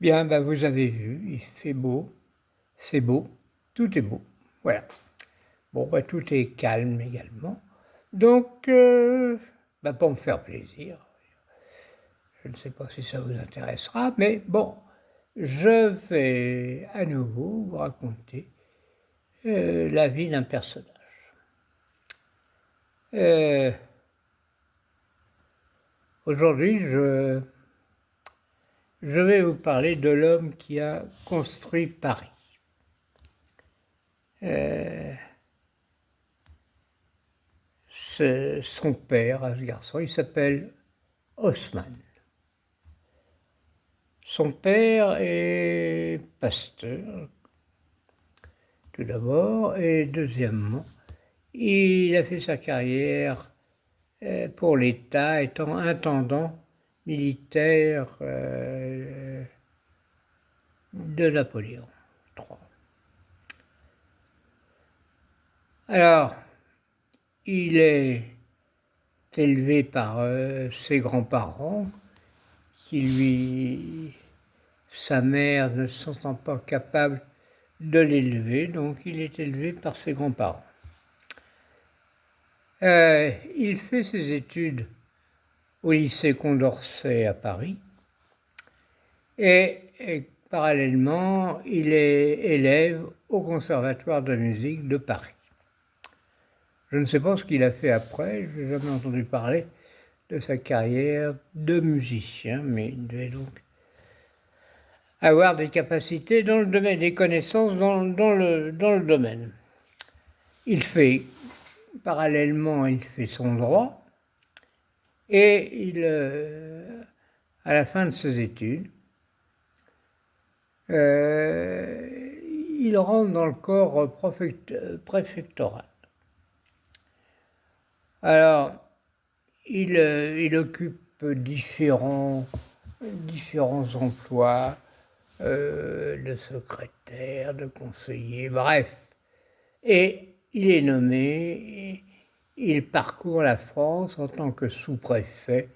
Bien, ben, vous avez vu, il fait beau, c'est beau, tout est beau. Voilà. Bon, ben, tout est calme également. Donc, ben, pour me faire plaisir, je ne sais pas si ça vous intéressera, mais bon, je vais à nouveau vous raconter la vie d'un personnage. Aujourd'hui, je vais vous parler de l'homme qui a construit Paris. C'est son père à ce garçon, il s'appelle Haussmann. Son père est pasteur, tout d'abord, et deuxièmement, il a fait sa carrière pour l'État, étant intendant militaire de Napoléon III. Alors, il est élevé par ses grands-parents, sa mère ne se sentant pas capable de l'élever, donc il est élevé par ses grands-parents. Il fait ses études au lycée Condorcet à Paris et parallèlement, il est élève au Conservatoire de musique de Paris. Je ne sais pas ce qu'il a fait après, je n'ai jamais entendu parler de sa carrière de musicien, mais il devait donc avoir des capacités dans le domaine, des connaissances dans le domaine. Parallèlement, il fait son droit et à la fin de ses études, il rentre dans le corps préfectoral. Alors, il occupe différents emplois, de secrétaire, de conseiller, bref. Et il est nommé, il parcourt la France en tant que sous-préfet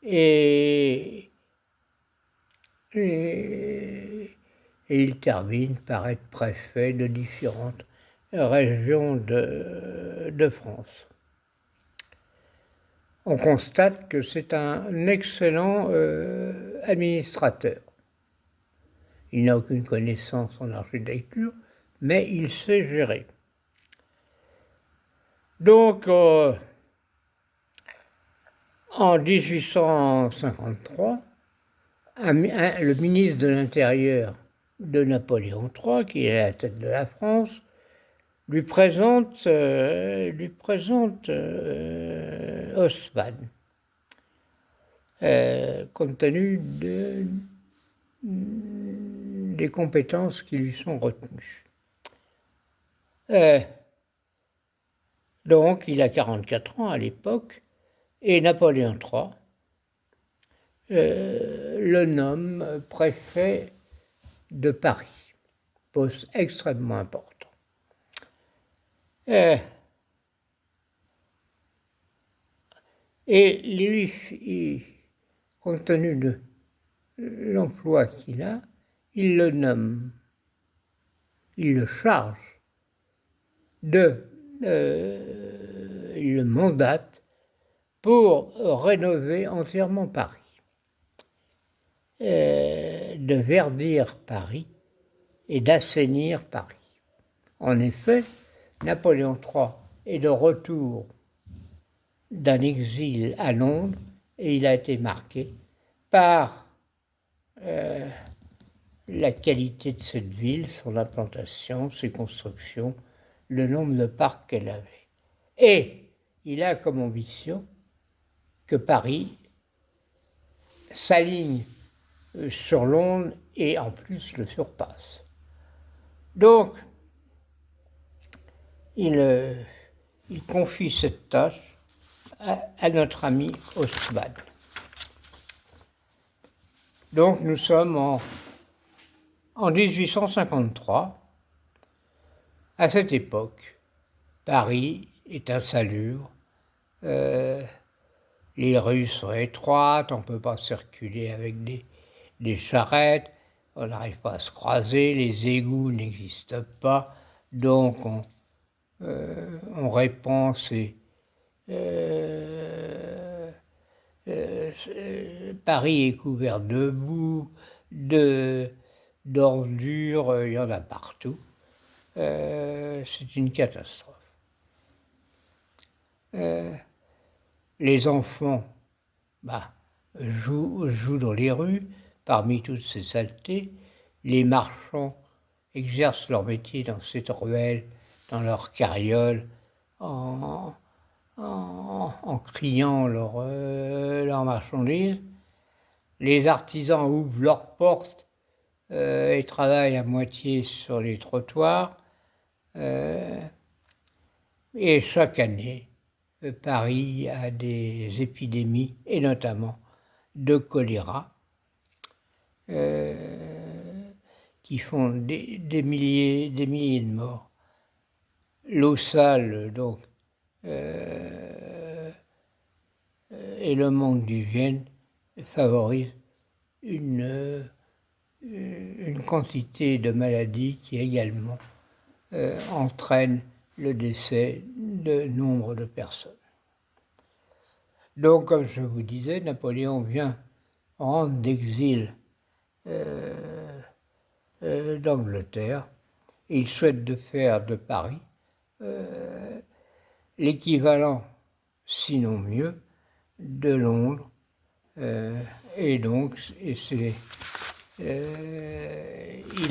et il termine par être préfet de différentes régions de France. On constate que c'est un excellent administrateur. Il n'a aucune connaissance en architecture, mais il sait gérer. Donc, en 1853, le ministre de l'Intérieur de Napoléon III, qui est à la tête de la France, lui présente Haussmann, compte tenu des compétences qui lui sont retenues. Donc, il a 44 ans à l'époque, et Napoléon III le nomme préfet de Paris, poste extrêmement important. Et lui, compte tenu de l'emploi qu'il a, il le nomme, il le charge il le mandate pour rénover entièrement Paris, de verdir Paris et d'assainir Paris. En effet, Napoléon III est de retour d'un exil à Londres et il a été marqué par la qualité de cette ville, son implantation, ses constructions, le nombre de parcs qu'elle avait. Et il a comme ambition que Paris s'aligne sur Londres et en plus le surpasse. Donc, il confie cette tâche à notre ami Haussmann. Donc nous sommes en 1853. À cette époque, Paris est insalubre, les rues sont étroites, on ne peut pas circuler avec des charrettes, on n'arrive pas à se croiser, les égouts n'existent pas, donc on répand Paris est couvert de boue, d'ordures, il y en a partout. C'est une catastrophe. Les enfants jouent dans les rues, parmi toutes ces saletés. Les marchands exercent leur métier dans cette ruelle, dans leurs carrioles, en criant leurs marchandises. Les artisans ouvrent leurs portes et travaillent à moitié sur les trottoirs. Et chaque année, Paris a des épidémies, et notamment de choléra, qui font des milliers de morts. L'eau sale, donc, et le manque d'hygiène favorisent une quantité de maladies qui également entraîne le décès de nombre de personnes. Donc, comme je vous disais, Napoléon vient rendre d'exil d'Angleterre. Il souhaite de faire de Paris l'équivalent, sinon mieux, de Londres. Il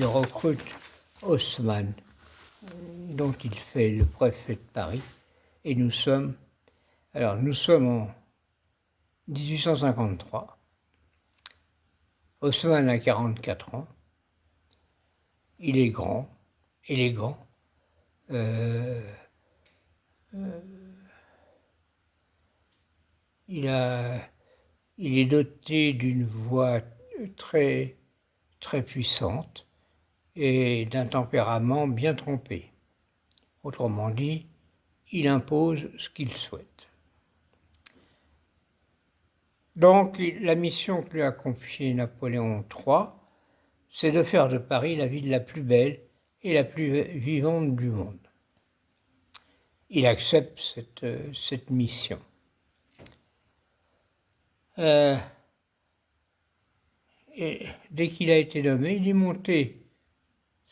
recrute Haussmann, dont il fait le préfet de Paris. Et nous sommes en 1853. Haussmann a 44 ans. Il est grand, élégant. Il est doté d'une voix très, très puissante et d'un tempérament bien trempé. Autrement dit, il impose ce qu'il souhaite. Donc, la mission que lui a confiée Napoléon III, c'est de faire de Paris la ville la plus belle et la plus vivante du monde. Il accepte cette mission. Et dès qu'il a été nommé, il est monté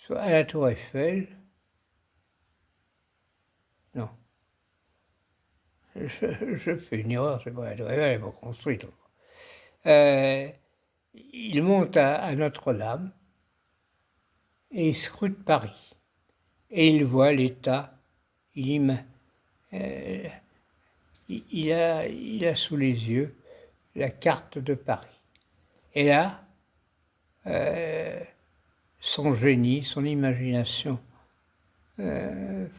à la Tour Eiffel. Non. Je fais une erreur, c'est pas la Tour Eiffel, elle n'est pas construite. Il monte à Notre-Dame et il scrute Paris. Et il voit l'état, il a sous les yeux la carte de Paris. Et là, son génie, son imagination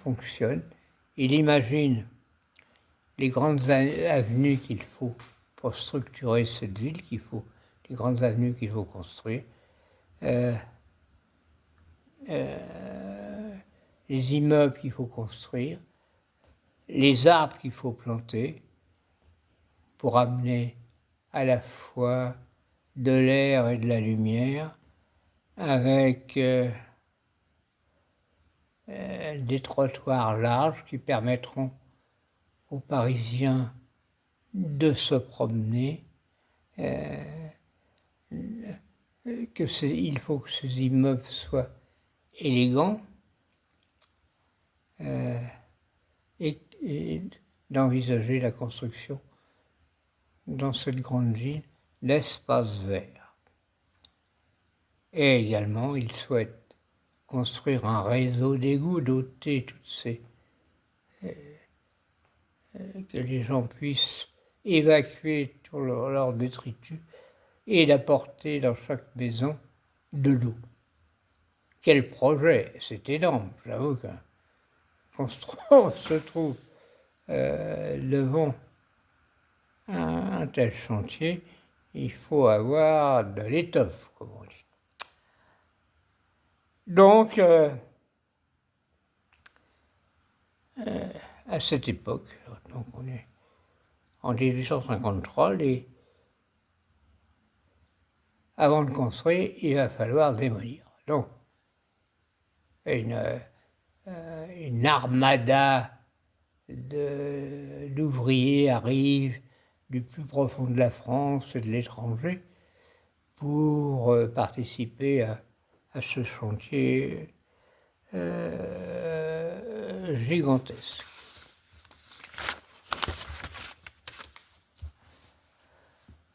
fonctionne. Il imagine les grandes avenues qu'il faut pour structurer cette ville, les grandes avenues qu'il faut construire, les immeubles qu'il faut construire, les arbres qu'il faut planter pour amener à la fois de l'air et de la lumière, avec des trottoirs larges qui permettront aux Parisiens de se promener. Il faut que ces immeubles soient élégants et d'envisager la construction dans cette grande ville d'espaces verts. Et également, il souhaite construire un réseau d'égouts, doter que les gens puissent évacuer tout leur détritus et d'apporter dans chaque maison de l'eau. Quel projet! C'est énorme, j'avoue qu'on se trouve devant un tel chantier, il faut avoir de l'étoffe, comme on dit. Donc, à cette époque, donc on est en 1853, avant de construire, il va falloir démolir. Donc, une armada d'ouvriers arrive du plus profond de la France et de l'étranger pour participer à ce chantier gigantesque.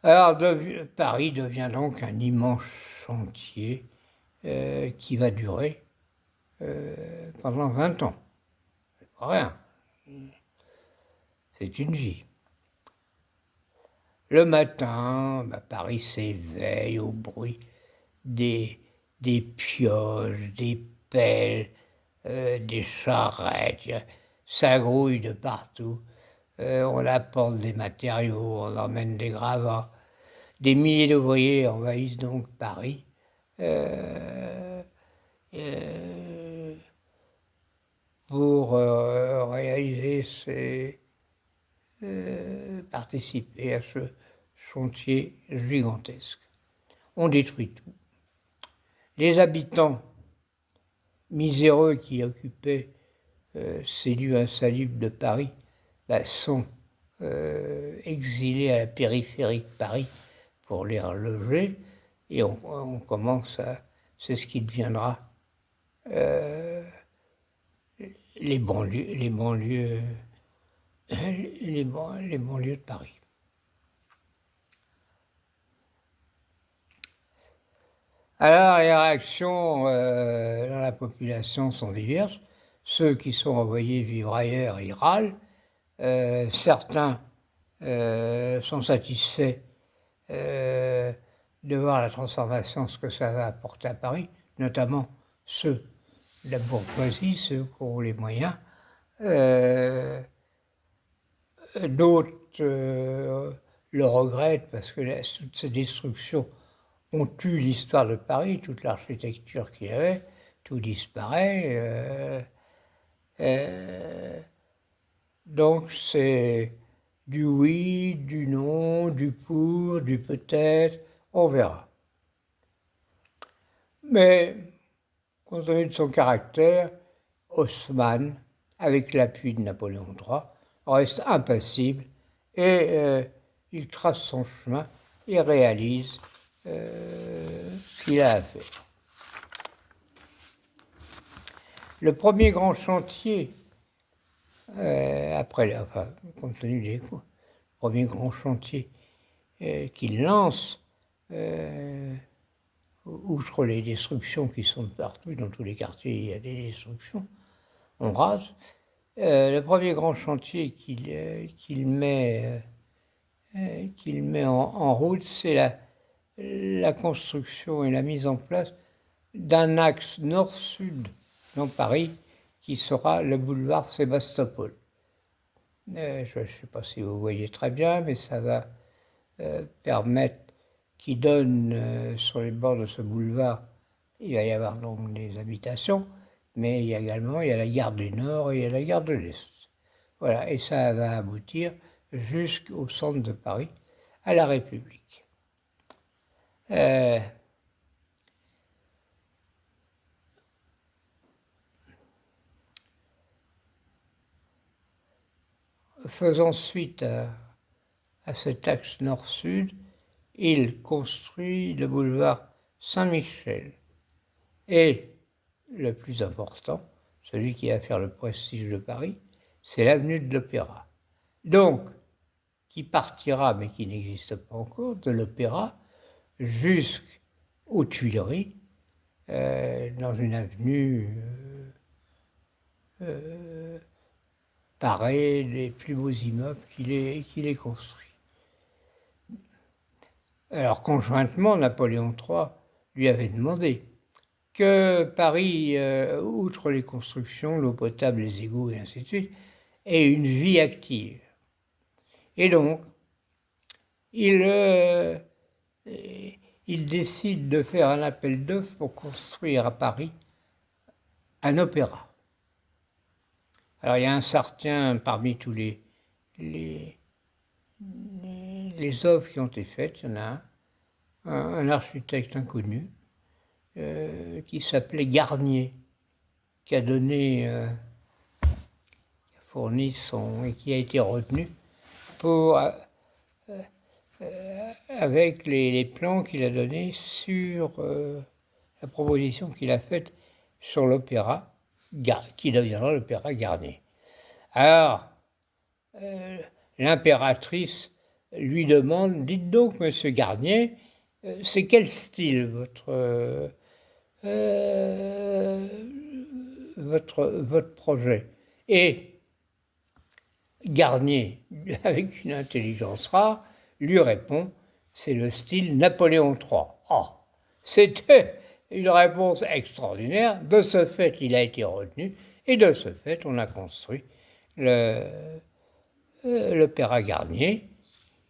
Alors Paris devient donc un immense chantier qui va durer pendant 20 ans. C'est pas rien. C'est une vie. Le matin, Paris s'éveille au bruit des pioches, des pelles, des charrettes, ça grouille de partout. On apporte des matériaux, on emmène des gravats. Des milliers d'ouvriers envahissent donc Paris pour réaliser participer à ce chantier gigantesque. On détruit tout. Les habitants miséreux qui occupaient ces lieux insalubres de Paris sont exilés à la périphérie de Paris pour les reloger, et on commence à... C'est ce qui deviendra les banlieues de Paris. Alors, les réactions dans la population sont diverses. Ceux qui sont envoyés vivre ailleurs, ils râlent. Certains sont satisfaits de voir la transformation, ce que ça va apporter à Paris, notamment ceux de la bourgeoisie, ceux qui ont les moyens. D'autres le regrettent parce que toutes ces destructions ont tué l'histoire de Paris, toute l'architecture qu'il y avait, tout disparaît. Donc c'est du oui, du non, du pour, du peut-être, on verra. Mais compte tenu de son caractère, Haussmann, avec l'appui de Napoléon III, reste impassible et il trace son chemin et réalise ce qu'il a à faire. Le premier grand chantier, compte tenu des premier grand chantier qu'il lance, outre les destructions qui sont partout, dans tous les quartiers, il y a des destructions, on rase. Le premier grand chantier qu'il met en route, c'est la construction et la mise en place d'un axe nord-sud dans Paris qui sera le boulevard Sébastopol. Je ne sais pas si vous voyez très bien, mais ça va permettre qu'il donne sur les bords de ce boulevard, il va y avoir donc des habitations, mais il y a la gare du Nord et il y a la gare de l'Est. Voilà, et ça va aboutir jusqu'au centre de Paris, à la République. Faisant suite à cet axe nord-sud, il construit le boulevard Saint-Michel. Et le plus important, celui qui va faire le prestige de Paris, c'est l'avenue de l'Opéra. Donc, qui partira, mais qui n'existe pas encore, de l'Opéra jusqu'aux Tuileries, dans une avenue parée des plus beaux immeubles qu'il ait construits. Alors, conjointement, Napoléon III lui avait demandé que Paris, outre les constructions, l'eau potable, les égouts et ainsi de suite, ait une vie active. Et donc, il décide de faire un appel d'offres pour construire à Paris un opéra. Alors, il y a un certain, parmi tous les offres qui ont été faites, il y en a un un architecte inconnu qui s'appelait Garnier, qui a fourni et qui a été retenu pour avec les plans qu'il a donnés sur la proposition qu'il a faite sur l'opéra, qui deviendra l'opéra Garnier. Alors, l'impératrice lui demande, dites donc, monsieur Garnier, c'est quel style votre projet? Et Garnier, avec une intelligence rare, lui répond, c'est le style Napoléon III. Oh, c'était une réponse extraordinaire. De ce fait, il a été retenu, et de ce fait, on a construit l'opéra Garnier,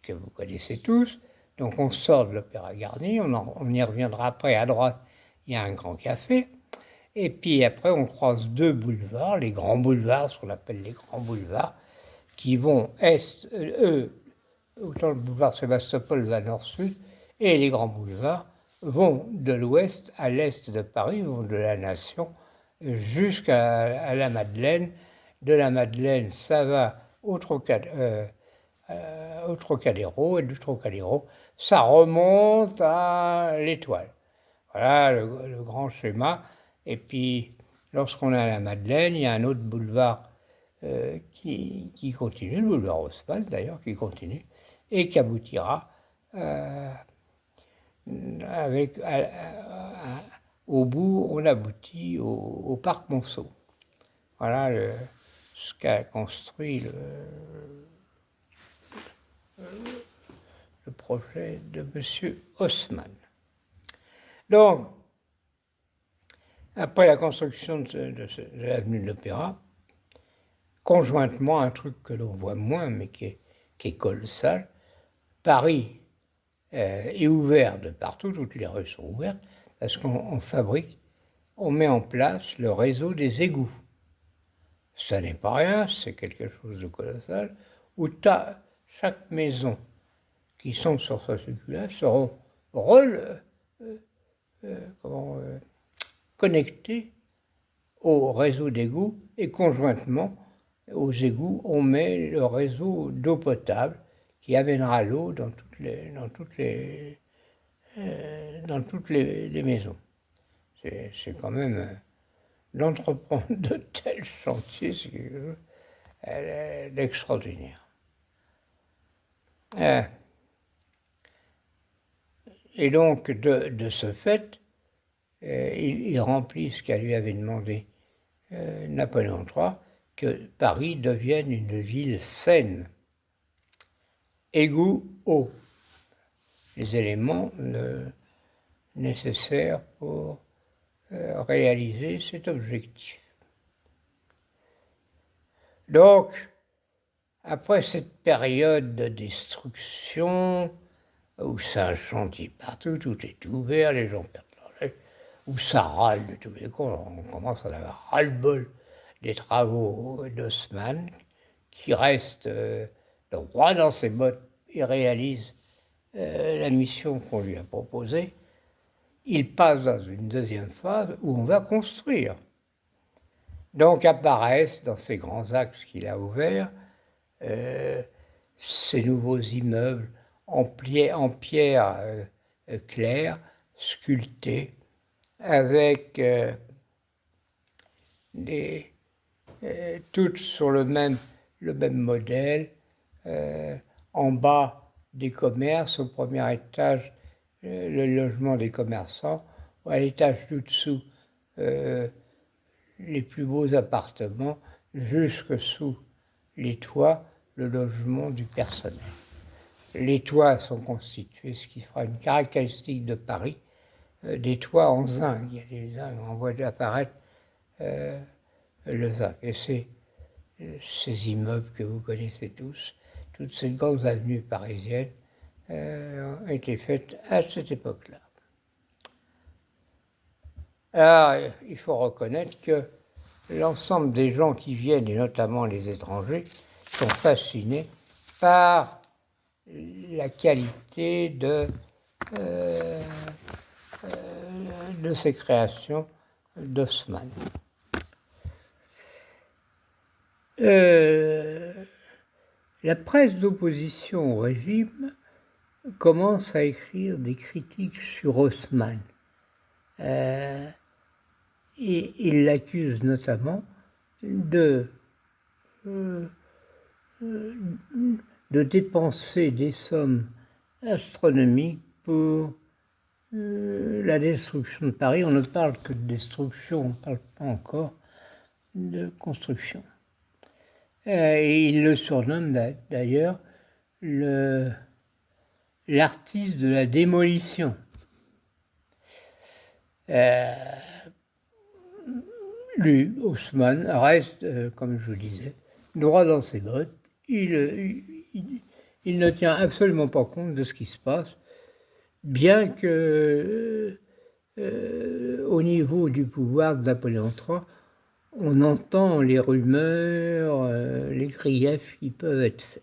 que vous connaissez tous. Donc on sort de l'opéra Garnier, on y reviendra après. À droite, il y a un grand café. Et puis après, on croise deux boulevards, les grands boulevards, ce qu'on appelle les grands boulevards, qui vont autant le boulevard Sébastopol va nord-sud, et les grands boulevards vont de l'ouest à l'est de Paris, vont de la Nation jusqu'à la Madeleine. De la Madeleine, ça va au Trocadéro, et du Trocadéro, ça remonte à l'Étoile. Voilà le grand schéma. Et puis, lorsqu'on est à la Madeleine, il y a un autre boulevard qui continue, le boulevard Haussmann d'ailleurs, qui continue, et qui aboutira au bout, on aboutit au parc Monceau. Voilà ce qu'a construit le projet de M. Haussmann. Donc, après la construction de l'avenue de l'Opéra, conjointement, un truc que l'on voit moins, mais qui est colossal, Paris est ouvert de partout, toutes les rues sont ouvertes, parce qu'on met en place le réseau des égouts. Ça n'est pas rien, c'est quelque chose de colossal, où chaque maison qui sont sur ce circuit-là seront connectées au réseau d'égouts, et conjointement aux égouts, on met le réseau d'eau potable qui amènera l'eau dans toutes les maisons. C'est quand même d'entreprendre de tels chantiers, c'est extraordinaire. Et donc, de ce fait, il remplit ce qu'a lui avait demandé Napoléon III, que Paris devienne une ville saine. Égout, eau, les éléments nécessaires pour réaliser cet objectif. Donc, après cette période de destruction, où ça chantier partout, tout est ouvert, les gens perdent leur lait, où ça râle de tous les côtés, on commence à avoir ras-le-bol des travaux d'Haussmann, qui reste droit dans ses bottes et réalise la mission qu'on lui a proposée. Il passe dans une deuxième phase où on va construire. Donc apparaissent dans ces grands axes qu'il a ouverts ces nouveaux immeubles en pierre claire, sculptés, avec toutes sur le même modèle. En bas des commerces, au premier étage, le logement des commerçants, à l'étage du dessous, les plus beaux appartements, jusque sous les toits, le logement du personnel. Les toits sont constitués, ce qui fera une caractéristique de Paris, des toits en zinc. Il y a des zincs, on voit apparaître le zinc. Et ces immeubles que vous connaissez tous, toutes ces grandes avenues parisiennes, ont été faites à cette époque-là. Alors, il faut reconnaître que l'ensemble des gens qui viennent, et notamment les étrangers, sont fascinés par la qualité de de ces créations d'Haussmann. La presse d'opposition au régime commence à écrire des critiques sur Haussmann. Et il l'accuse notamment de dépenser des sommes astronomiques pour la destruction de Paris. On ne parle que de destruction, on ne parle pas encore de construction. Et il le surnomme d'ailleurs l'artiste de la démolition. Lui, Haussmann, reste, comme je vous disais, droit dans ses bottes. Il ne tient absolument pas compte de ce qui se passe, bien que au niveau du pouvoir de Napoléon III, on entend les rumeurs, les griefs qui peuvent être faits.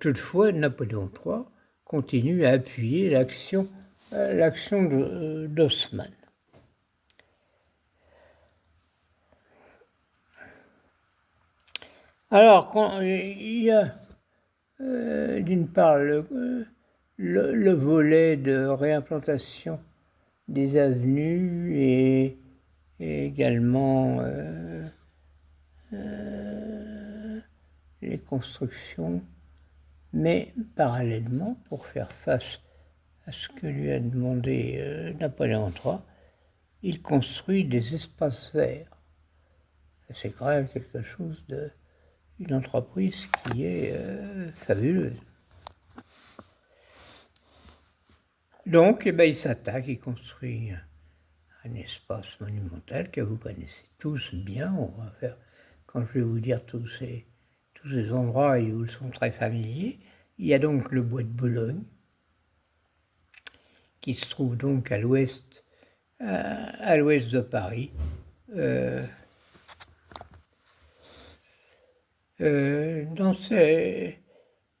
Toutefois, Napoléon III continue à appuyer l'action d'Haussmann. Alors, il y a d'une part le volet de réimplantation des avenues et également les constructions, mais parallèlement, pour faire face à ce que lui a demandé Napoléon III, il construit des espaces verts. C'est quand même quelque chose une entreprise qui est fabuleuse. Donc, il s'attaque, il construit un espace monumental que vous connaissez tous bien. On va faire, quand je vais vous dire tous ces endroits où ils sont très familiers, il y a donc le bois de Boulogne, qui se trouve donc à l'ouest de Paris.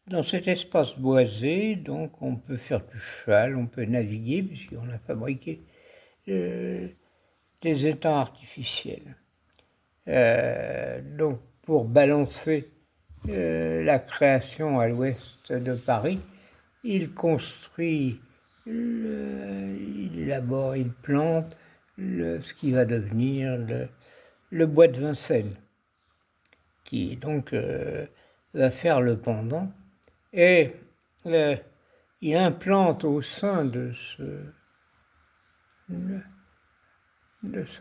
Dans cet espace boisé, donc on peut faire du cheval, on peut naviguer, puisqu'on a fabriqué des étangs artificiels. Donc pour balancer la création à l'ouest de Paris, il construit, il élabore, il plante ce qui va devenir le bois de Vincennes, qui donc va faire le pendant, et il implante au sein de ce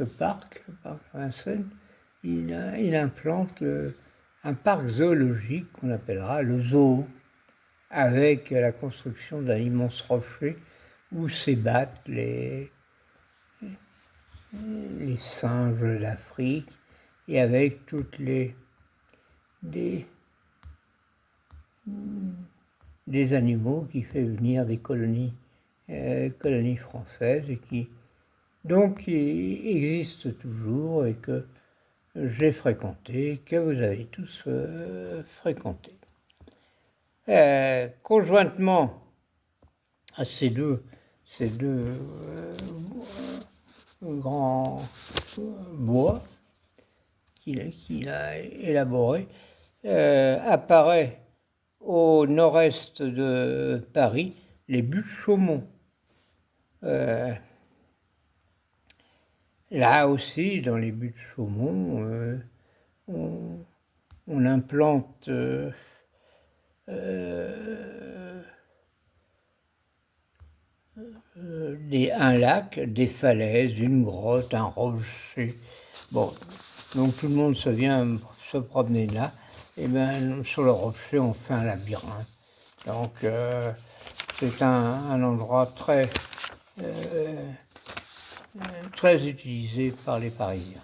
parc Vincennes, il implante un parc zoologique qu'on appellera le zoo, avec la construction d'un immense rocher où s'ébattent les singes d'Afrique, et avec toutes des animaux qui fait venir des colonies françaises, et qui donc existent toujours et que j'ai fréquenté, que vous avez tous fréquenté. Conjointement à ces deux grands bois qu'il a élaborés, apparaît au nord-est de Paris les buttes Chaumont. Là aussi, dans les buttes Chaumont, on implante un lac, des falaises, une grotte, un rocher. Bon, donc tout le monde vient se promener là. Et bien sur le rocher, on fait un labyrinthe. Donc c'est un endroit très utilisé par les Parisiens.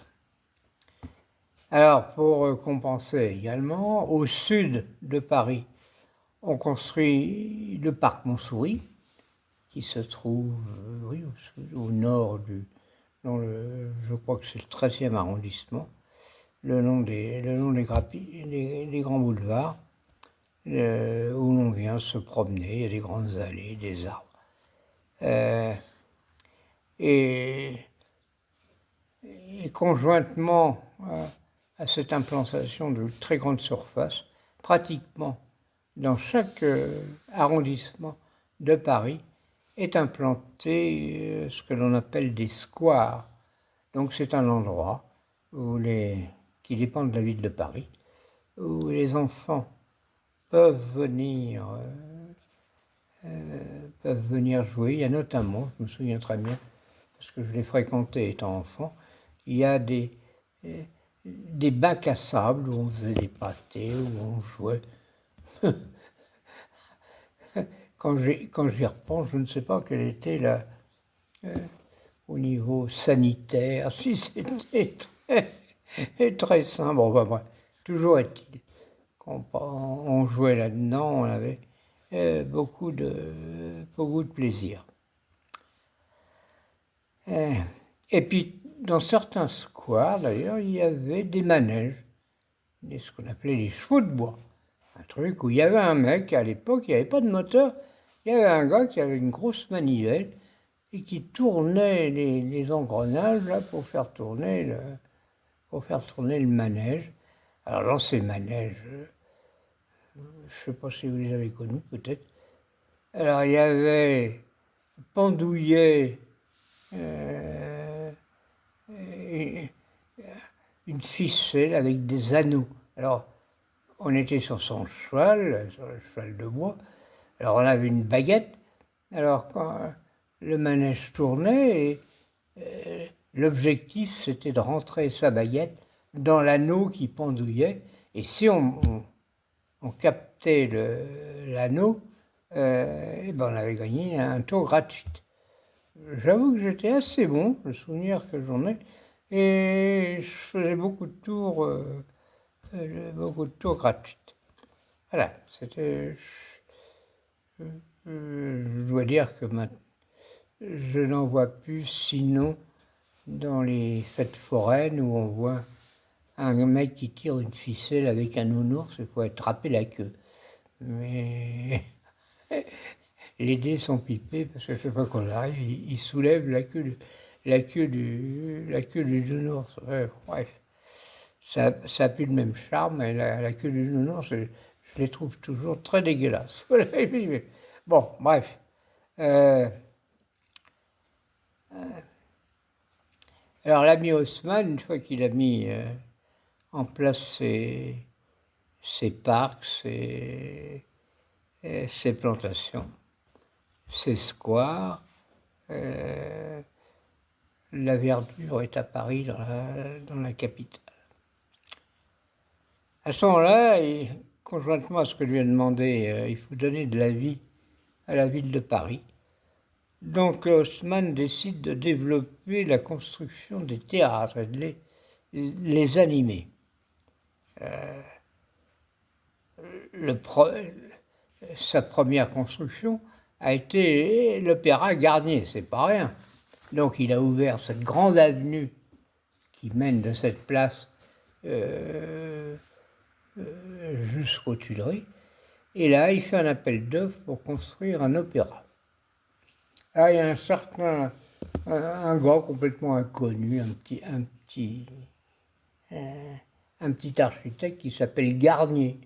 Alors, pour compenser également, au sud de Paris, on construit le parc Montsouris, qui se trouve au nord je crois que c'est le 13e arrondissement, le long des grands boulevards. où l'on vient se promener. Il y a des grandes allées, des arbres. Et conjointement à cette implantation de très grande surface, pratiquement dans chaque arrondissement de Paris est implanté ce que l'on appelle des squares. Donc c'est un endroit qui dépend de la ville de Paris, où les enfants peuvent venir jouer. Il y a notamment, je me souviens très bien, parce que je l'ai fréquenté étant enfant, il y a des bacs à sable où on faisait des pâtés, où on jouait. Quand j'y repense, je ne sais pas quel était au niveau sanitaire, si c'était très simple. Bon, bah, bref, toujours est-il, quand on jouait là-dedans, on avait beaucoup de plaisir. Et puis, dans certains squares, d'ailleurs, il y avait des manèges, ce qu'on appelait les chevaux de bois. Un truc où il y avait un mec, à l'époque, il n'y avait pas de moteur, il y avait un gars qui avait une grosse manivelle et qui tournait les engrenages là, pour faire tourner le manège. Alors dans ces manèges, je ne sais pas si vous les avez connus peut-être. Alors il y avait pendouillé une ficelle avec des anneaux. Alors on était sur son cheval, sur le cheval de bois. Alors on avait une baguette. Alors quand le manège tournait, l'objectif c'était de rentrer sa baguette dans l'anneau qui pendouillait. Et si on captait l'anneau, et ben on avait gagné un tour gratuit. J'avoue que j'étais assez bon, le souvenir que j'en ai, et je faisais beaucoup de tours gratuits. Voilà, c'était. Je dois dire que je n'en vois plus, sinon dans les fêtes foraines où on voit un mec qui tire une ficelle avec un nounours, il faut attraper la queue. Mais les dés sont pipés parce que chaque fois qu'on arrive, il soulève la queue du nounours. Bref, ça n'a plus le même charme, et la queue du nounours, je les trouve toujours très dégueulasses. Bon, bref. Alors l'ami Haussmann, une fois qu'il a mis en place ses parcs, ses plantations, ses squares, la verdure est à Paris, dans la capitale. À ce moment-là, conjointement à ce que lui a demandé, il faut donner de la vie à la ville de Paris. Donc Haussmann décide de développer la construction des théâtres et de les animer. Sa première construction a été l'Opéra Garnier, c'est pas rien. Donc il a ouvert cette grande avenue qui mène de cette place jusqu'aux Tuileries. Et là, il fait un appel d'offres pour construire un opéra. Là, il y a un gars complètement inconnu, un petit architecte qui s'appelle Garnier,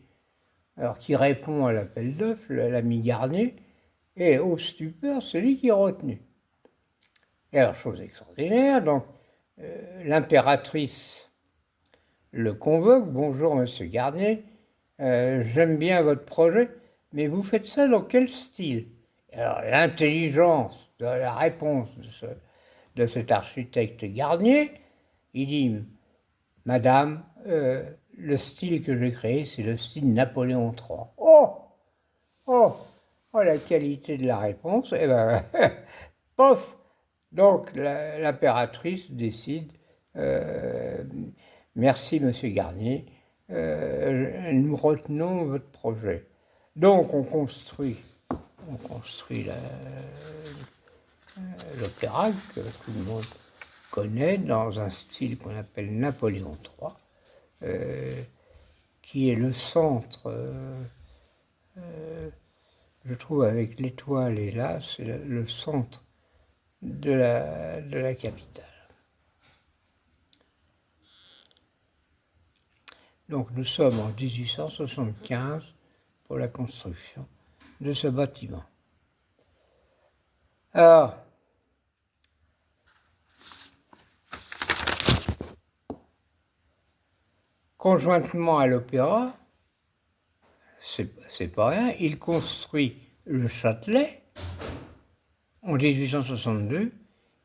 alors qui répond à l'appel d'offres, l'ami Garnier, et au stupeur, c'est lui qui est retenu. Et alors, chose extraordinaire, donc l'impératrice le convoque. Bonjour, monsieur Garnier, j'aime bien votre projet, mais vous faites ça dans quel style? Alors, l'intelligence de la réponse de cet architecte Garnier, il dit, madame, le style que j'ai créé, c'est le style Napoléon III. Oh, la qualité de la réponse, et ben, pof. Donc l'impératrice décide, merci monsieur Garnier, nous retenons votre projet. Donc on construit l'opéra que tout le monde connaît dans un style qu'on appelle Napoléon III, qui est le centre je trouve, avec l'Étoile et là, c'est le centre de la capitale. Donc nous sommes en 1875 pour la construction de ce bâtiment. Alors, conjointement à l'opéra, c'est pas rien, il construit le Châtelet en 1862,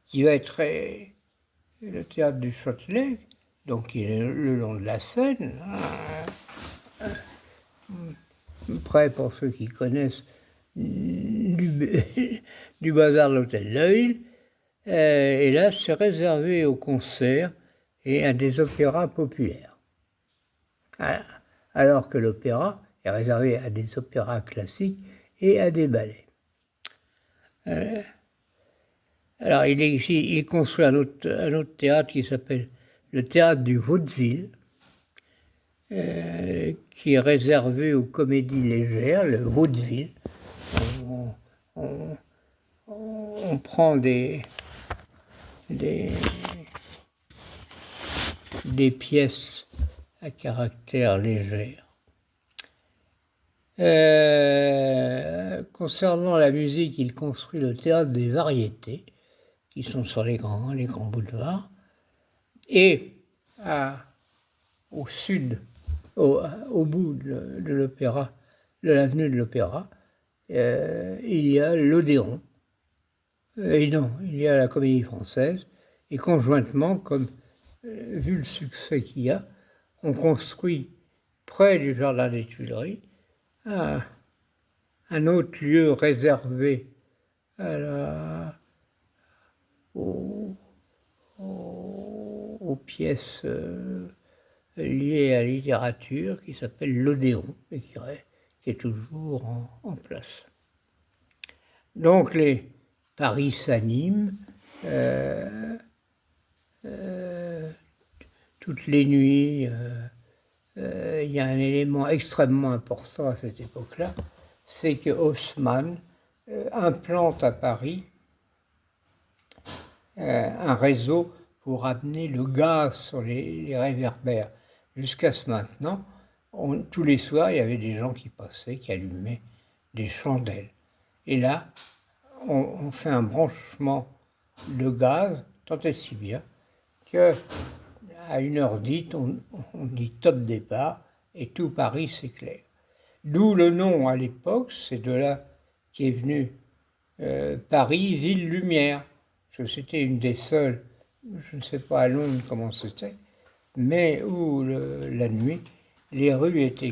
qui va être le théâtre du Châtelet, donc il est le long de la Seine. Près, pour ceux qui connaissent, du bazar de l'Hôtel de Ville. Et là, c'est réservé aux concerts et à des opéras populaires. Alors que l'opéra est réservé à des opéras classiques et à des ballets. Alors, il construit un autre théâtre qui s'appelle le théâtre du Vaudeville, qui est réservé aux comédies légères, le Vaudeville. On prend des pièces à caractère léger. Concernant la musique, il construit le théâtre des variétés, qui sont sur les grands boulevards, et au sud, au bout de l'opéra, de l'avenue de l'Opéra, il y a l'Odéon. Et non, il y a la Comédie Française, et conjointement, comme vu le succès qu'il y a, on construit près du Jardin des Tuileries un autre lieu réservé aux pièces liées à la littérature, qui s'appelle l'Odéon, et qui est toujours en place. Donc Paris s'anime toutes les nuits. Il y a un élément extrêmement important à cette époque-là, c'est que Haussmann implante à Paris un réseau pour amener le gaz sur les réverbères. Jusqu'à ce maintenant, tous les soirs, il y avait des gens qui passaient, qui allumaient des chandelles. Et là, on fait un branchement de gaz, tant et si bien que à une heure dite, on dit top départ et tout Paris s'éclaire. D'où le nom à l'époque, c'est de là qu'est venu Paris, ville lumière. Parce que c'était une des seules, je ne sais pas à Londres comment c'était, mais où la nuit, les rues étaient